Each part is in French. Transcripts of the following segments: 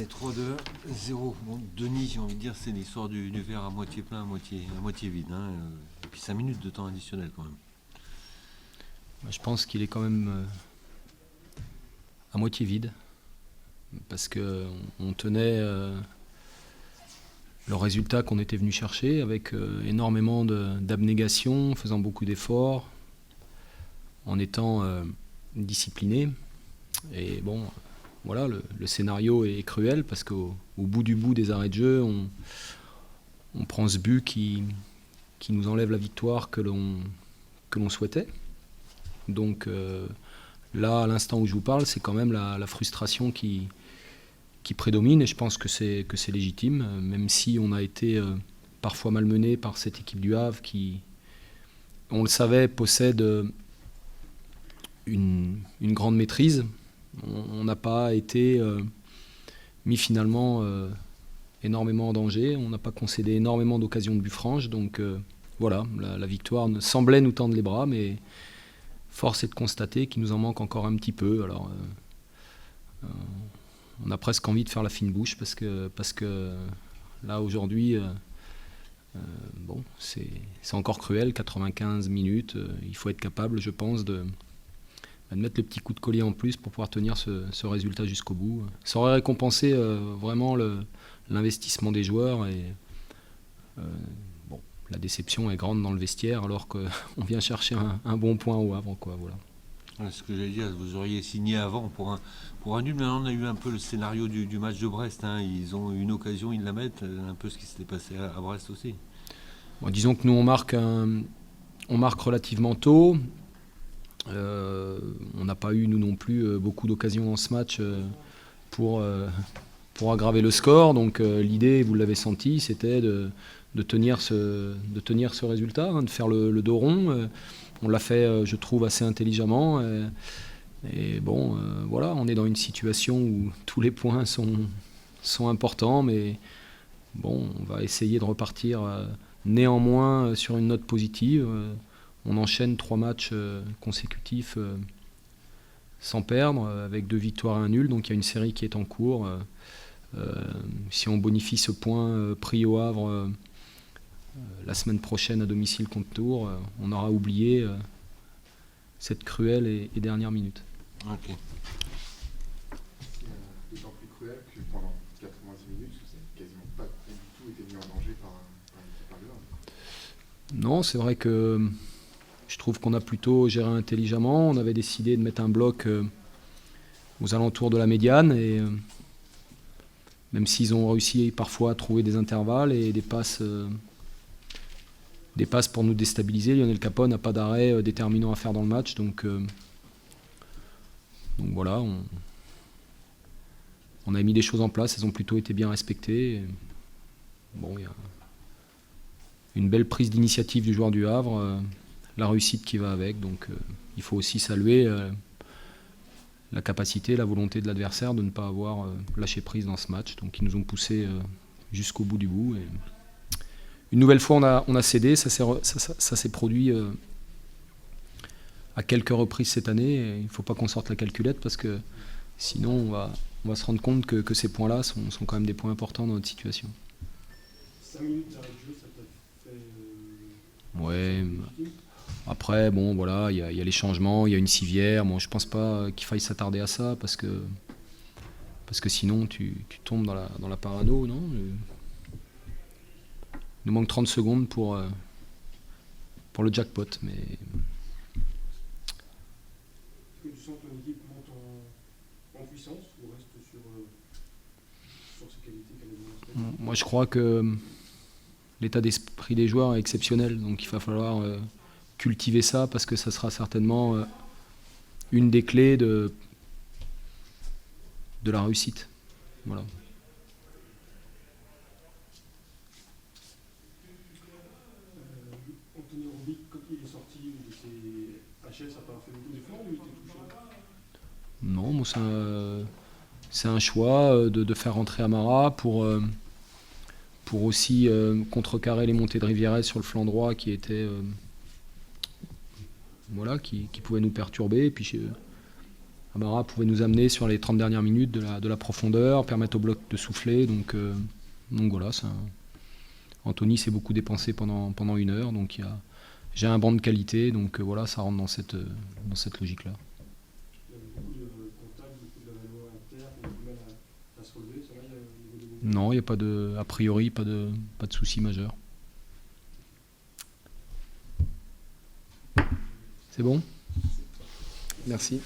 3-2-0. Bon, Denis, j'ai envie de dire, c'est l'histoire du verre à moitié plein, à moitié vide. Hein. Et puis 5 minutes de temps additionnel quand même. Je pense qu'il est quand même à moitié vide. Parce qu'on tenait le résultat qu'on était venu chercher avec énormément d'abnégation, faisant beaucoup d'efforts, en étant discipliné. Et bon, voilà, le scénario est cruel parce qu'au bout du bout des arrêts de jeu, on prend ce but qui nous enlève la victoire que l'on souhaitait. Donc là, à l'instant où je vous parle, c'est quand même la frustration qui prédomine, et je pense que c'est légitime, même si on a été parfois malmené par cette équipe du Havre qui, on le savait, possède une grande maîtrise. On n'a pas été mis finalement énormément en danger, on n'a pas concédé énormément d'occasions de but franches, donc voilà, la victoire semblait nous tendre les bras, mais force est de constater qu'il nous en manque encore un petit peu. Alors on a presque envie de faire la fine bouche parce que là aujourd'hui bon, c'est encore cruel, 95 minutes, il faut être capable, je pense, de mettre le petit coup de collier en plus pour pouvoir tenir ce résultat jusqu'au bout. Ça aurait récompensé vraiment l'investissement des joueurs, et bon, la déception est grande dans le vestiaire alors qu'on vient chercher un bon point au Havre, quoi, voilà. Ce que j'allais dire, vous auriez signé avant pour un nul. Maintenant, on a eu un peu le scénario du match de Brest. Hein. Ils ont une occasion, ils la mettent. Un peu ce qui s'était passé à Brest aussi. Bon, disons que nous, on marque relativement tôt. On n'a pas eu, nous non plus, beaucoup d'occasions dans ce match pour aggraver le score. Donc l'idée, vous l'avez senti, c'était de tenir ce résultat, hein, de faire le dos rond. On l'a fait, je trouve, assez intelligemment. Et bon, voilà, on est dans une situation où tous les points sont importants, mais bon, on va essayer de repartir néanmoins sur une note positive. On enchaîne 3 matchs consécutifs sans perdre, avec 2 victoires et 1 nul, donc il y a une série qui est en cours. Si on bonifie ce point pris au Havre la semaine prochaine à domicile contre Tours, on aura oublié cette cruelle et dernière minute. Ok. C'est d'autant plus cruel que pendant 90 minutes, vous n'avez quasiment pas du tout été mis en danger par le Havre. Non, c'est vrai que je trouve qu'on a plutôt géré intelligemment. On avait décidé de mettre un bloc aux alentours de la médiane, et même s'ils ont réussi parfois à trouver des intervalles et des passes pour nous déstabiliser, Lionel Capone n'a pas d'arrêt déterminant à faire dans le match. Donc voilà, on a mis des choses en place, elles ont plutôt été bien respectées. Et bon, il y a une belle prise d'initiative du joueur du Havre, la réussite qui va avec. Donc il faut aussi saluer la capacité, la volonté de l'adversaire de ne pas avoir lâché prise dans ce match. Donc ils nous ont poussé jusqu'au bout du bout. Et une nouvelle fois, on a cédé, ça s'est produit à quelques reprises cette année. Et il ne faut pas qu'on sorte la calculette, parce que sinon on va se rendre compte que ces points-là sont quand même des points importants dans notre situation. 5 minutes d'arrêt de jeu, ça t'a fait... Ouais. Après, bon, voilà, il y a les changements, il y a une civière. Bon, je pense pas qu'il faille s'attarder à ça, parce que sinon tu tombes dans la parano, non ? Il nous manque 30 secondes pour le jackpot, mais... Est-ce que tu sens que ton équipe monte en puissance ou reste sur ses qualités qu'elle a démontrées ? Moi, je crois que l'état d'esprit des joueurs est exceptionnel, donc il va falloir cultiver ça, parce que ça sera certainement une des clés de la réussite. Voilà. Anthony Robic, quand il est sorti de ses HS, ça n'a pas fait beaucoup d'efforts ou il était touché ? Non, moi, c'est un choix de faire rentrer Amara pour aussi contrecarrer les montées de Rivieres sur le flanc droit qui étaient qui pouvaient nous perturber. Et puis Amara pouvait nous amener sur les 30 dernières minutes de la profondeur, permettre au bloc de souffler. Donc voilà, Anthony s'est beaucoup dépensé pendant 1 heure. Donc j'ai un banc de qualité, donc voilà, ça rentre dans cette logique-là. Il y avait beaucoup de contacts, beaucoup de Lavallois à terre, qui ont du mal à se relever. Ça va, il y a au niveau des groupes. Non, il n'y a a priori pas de souci majeur. C'est bon ? Merci.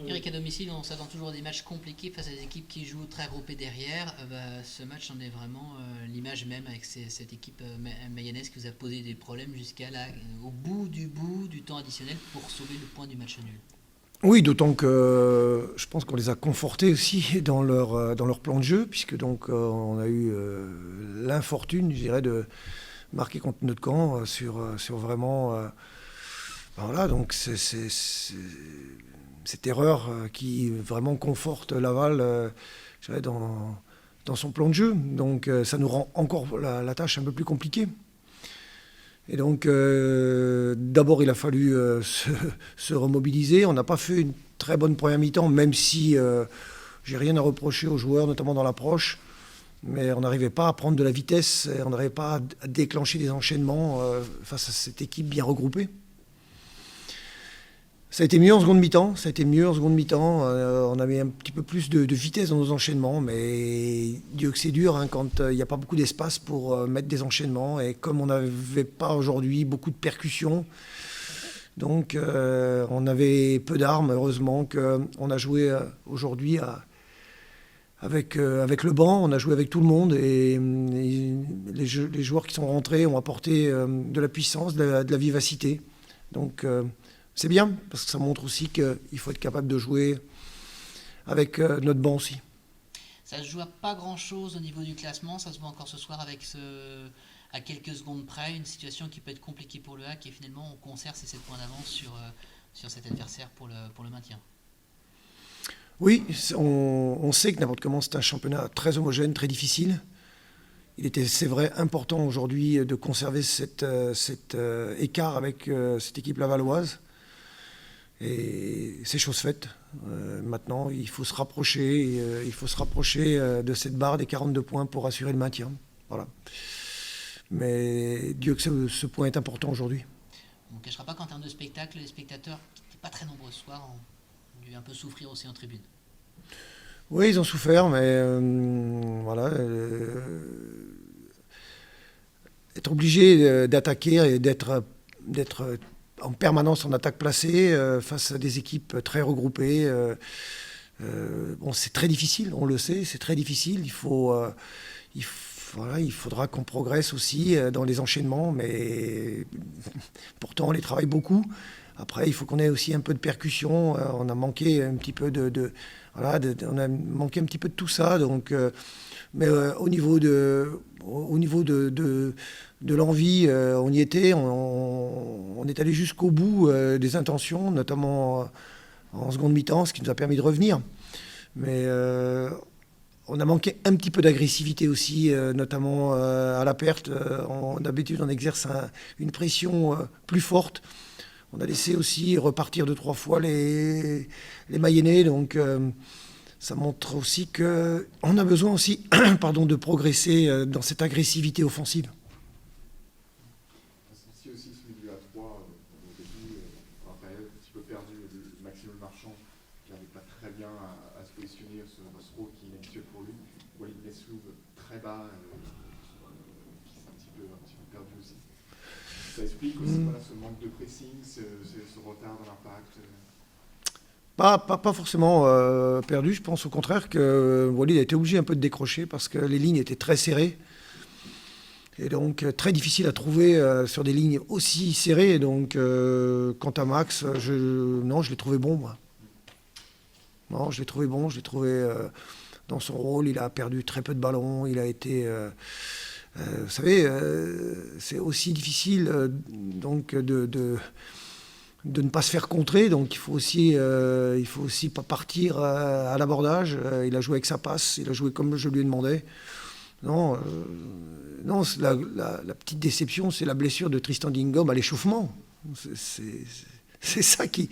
Eric, à domicile, on s'attend toujours à des matchs compliqués face à des équipes qui jouent très groupées derrière. Ce match en est vraiment l'image même avec cette équipe mayonnaise qui vous a posé des problèmes jusqu'à au bout du temps additionnel pour sauver le point du match nul. Oui, d'autant que je pense qu'on les a confortés aussi dans leur plan de jeu, puisque donc on a eu l'infortune, je dirais, de marquer contre notre camp sur vraiment... voilà, donc c'est cette erreur qui vraiment conforte Laval je dirais, dans son plan de jeu. Donc ça nous rend encore la tâche un peu plus compliquée. Et donc d'abord il a fallu se remobiliser. On n'a pas fait une très bonne première mi-temps, même si j'ai rien à reprocher aux joueurs, notamment dans l'approche. Mais on n'arrivait pas à prendre de la vitesse, on n'arrivait pas à déclencher des enchaînements face à cette équipe bien regroupée. Ça a été mieux en seconde mi-temps. On avait un petit peu plus de vitesse dans nos enchaînements, mais Dieu que c'est dur hein, quand il n'y a pas beaucoup d'espace pour mettre des enchaînements. Et comme on n'avait pas aujourd'hui beaucoup de percussions, donc on avait peu d'armes. Heureusement qu'on a joué aujourd'hui avec le banc, on a joué avec tout le monde et les joueurs qui sont rentrés ont apporté de la puissance, de la vivacité. Donc c'est bien, parce que ça montre aussi qu'il faut être capable de jouer avec notre banc aussi. Ça se joue à pas grand-chose au niveau du classement, ça se voit encore ce soir avec à quelques secondes près, une situation qui peut être compliquée pour le HAC et finalement on conserve ces 7 points d'avance sur cet adversaire pour le maintien. Oui, on sait que n'importe comment c'est un championnat très homogène, très difficile. Il était, c'est vrai, important aujourd'hui de conserver cet écart avec cette équipe lavalloise. Et c'est chose faite. Maintenant, il faut se rapprocher de cette barre des 42 points pour assurer le maintien. Voilà. Mais Dieu que ce point est important aujourd'hui. On ne cachera pas qu'en termes de spectacle, les spectateurs qui n'étaient pas très nombreux ce soir ont dû un peu souffrir aussi en tribune. Oui, ils ont souffert, mais voilà. Être obligé d'attaquer et d'être en permanence en attaque placée face à des équipes très regroupées. Bon, c'est très difficile, on le sait, c'est très difficile. Il faudra qu'on progresse aussi dans les enchaînements, mais pourtant on les travaille beaucoup. Après, il faut qu'on ait aussi un peu de percussion. On a manqué un petit peu on a manqué un petit peu de tout ça. Donc, mais au niveau de l'envie, on y était. On est allé jusqu'au bout des intentions, notamment en seconde mi-temps, ce qui nous a permis de revenir. Mais on a manqué un petit peu d'agressivité aussi, notamment à la perte. D'habitude, on exerce une pression plus forte. On a laissé aussi repartir 2-3 fois les Mayennais. Donc ça montre aussi qu'on a besoin aussi de progresser dans cette agressivité offensive. Si aussi ce milieu à 3, au début, dans la période un petit peu perdu, Maxime Marchand, qui n'arrive pas très bien à se positionner dans ce rôle qui est inhabituel pour lui. Walid Mesloub, très bas, qui s'est un petit peu perdu aussi. Ça explique aussi ce manque de pressing, ce retard dans l'impact. Pas forcément perdu, je pense au contraire que Walid a été obligé un peu de décrocher parce que les lignes étaient très serrées. Et donc très difficile à trouver sur des lignes aussi serrées. Donc quant à Max, je l'ai trouvé bon, moi. Non, je l'ai trouvé bon, dans son rôle, il a perdu très peu de ballons, il a été... vous savez, c'est aussi difficile donc de de ne pas se faire contrer. Donc il faut aussi pas partir à l'abordage. Il a joué avec sa passe, il a joué comme je lui ai demandé. Non, la petite déception, c'est la blessure de Tristan Dingom à l'échauffement. C'est ça qui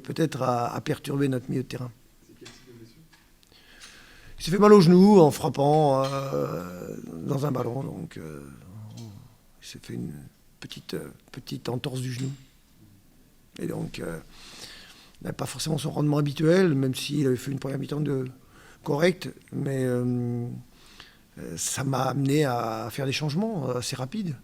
peut-être a perturbé notre milieu de terrain. C'est quel type de blessure? Il s'est fait mal au genou en frappant dans un ballon. Donc il s'est fait une petite entorse du genou. Et donc il n'a pas forcément son rendement habituel, même s'il avait fait une première mi-temps correcte. Mais ça m'a amené à faire des changements assez rapides.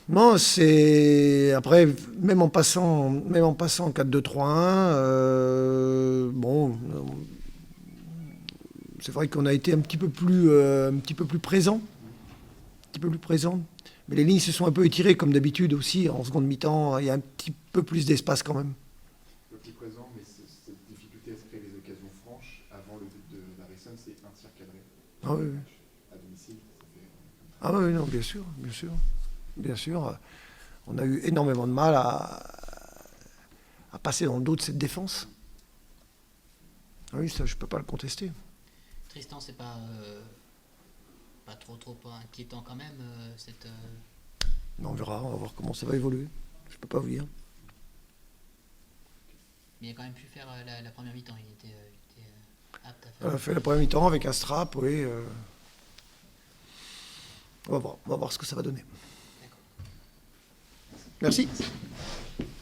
Non, c'est... Après, même en passant 4-2-3-1, c'est vrai qu'on a été un petit peu plus présent. Mais les lignes se sont un peu étirées, comme d'habitude aussi. En seconde mi-temps, il y a un petit peu plus d'espace quand même. Le petit présent, mais cette difficulté à se créer des occasions franches, avant le but de Harrison, c'est un tir cadré. Ah oui, oui. À domicile, ça fait... Ah oui, non, bien sûr. On a eu énormément de mal à passer dans le dos de cette défense. Ah oui, ça, je peux pas le contester. Tristan, c'est pas trop inquiétant quand même cette. On verra, on va voir comment ça va évoluer. Je peux pas vous dire. Mais il a quand même pu faire la première mi-temps. Il était apte à On faire. a fait la première mi-temps avec un strap, oui. On va voir ce que ça va donner. D'accord. Merci.